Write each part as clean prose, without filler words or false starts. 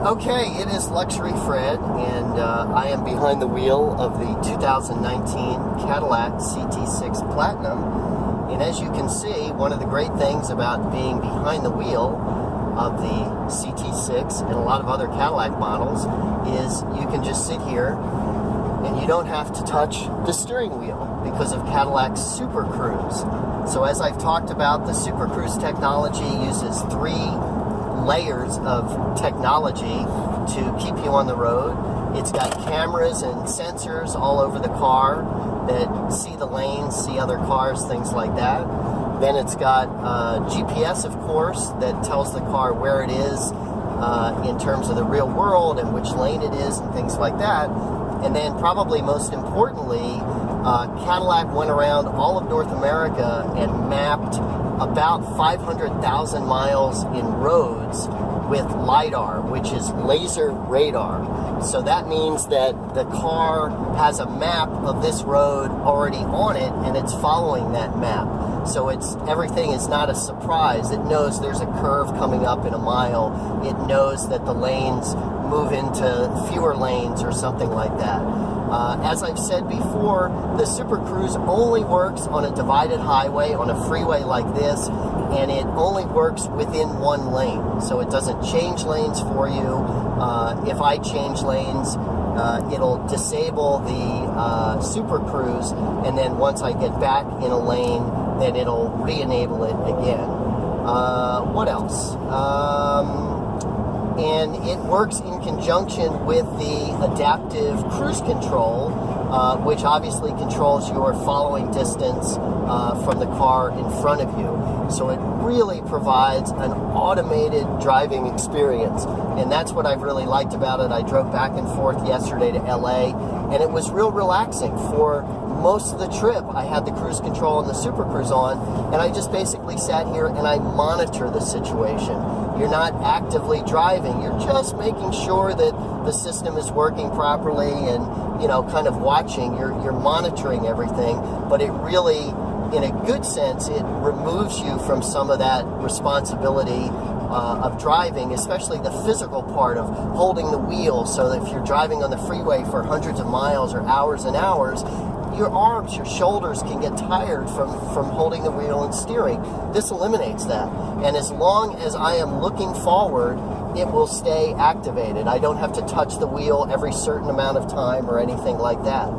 Okay, it is Luxury Fred, and I am behind the wheel of the 2019 Cadillac CT6 Platinum. And as you can see, one of the great things about being behind the wheel of the CT6 and a lot of other Cadillac models is you can just sit here and you don't have to touch the steering wheel because of Cadillac's Super Cruise. So as I've talked about, the Super Cruise technology uses 3 layers of technology to keep you on the road. It's got cameras and sensors all over the car that see the lanes, see other cars, things like that. Then it's got GPS, of course, that tells the car where it is in terms of the real world and which lane it is and things like that. And then probably most importantly, Cadillac went around all of North America and mapped about 500,000 miles in roads with LiDAR, which is laser radar. So that means that the car has a map of this road already on it, and it's following that map. So everything is not a surprise. It knows there's a curve coming up in a mile. It knows that the lanes move into fewer lanes or something like that. As I've said before, the Super Cruise only works on a divided highway, on a freeway like this, and it only works within one lane. So it doesn't change lanes for you. If I change lanes, it'll disable the Super Cruise, and then once I get back in a lane, then it'll re-enable it again. What else? And it works in conjunction with the adaptive cruise control, which obviously controls your following distance from the car in front of you. So it really provides an automated driving experience, and that's what I've really liked about it. I drove back and forth yesterday to LA, and it was real relaxing. For most of the trip, I had the cruise control and the Super Cruise on, and I just basically sat here and I monitor the situation. You're not actively driving, you're just making sure that the system is working properly and, you know, kind of watching, you're monitoring everything, but it really, in a good sense, it removes you from some of that responsibility of driving, especially the physical part of holding the wheel, so that if you're driving on the freeway for hundreds of miles or hours and hours, your arms, your shoulders can get tired from holding the wheel and steering. This eliminates that. And as long as I am looking forward, it will stay activated. I don't have to touch the wheel every certain amount of time or anything like that.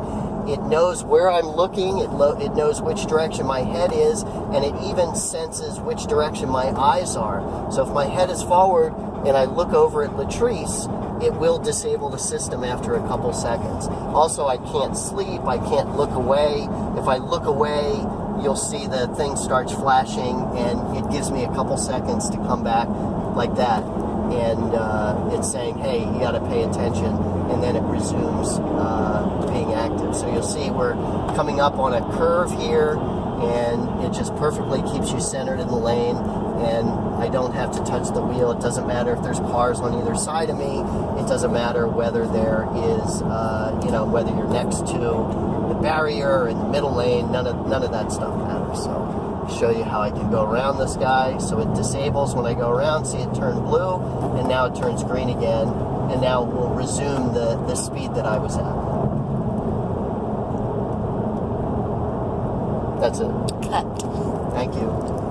It knows where I'm looking, it knows which direction my head is, and it even senses which direction my eyes are. So if my head is forward and I look over at Latrice, it will disable the system after a couple seconds. Also, I can't sleep, I can't look away. If I look away, you'll see the thing starts flashing, and it gives me a couple seconds to come back like that. And it's saying, hey, you gotta pay attention, and then it resumes being active. So you'll see we're coming up on a curve here, and it just perfectly keeps you centered in the lane, and I don't have to touch the wheel. It doesn't matter if there's cars on either side of me. It doesn't matter whether there is, whether you're next to the barrier or in the middle lane. None of that stuff matters. So I'll show you how I can go around this guy. So it disables when I go around. See, it turned blue, and now it turns green again, and now we'll resume the speed that I was at. That's it. Cut. Thank you.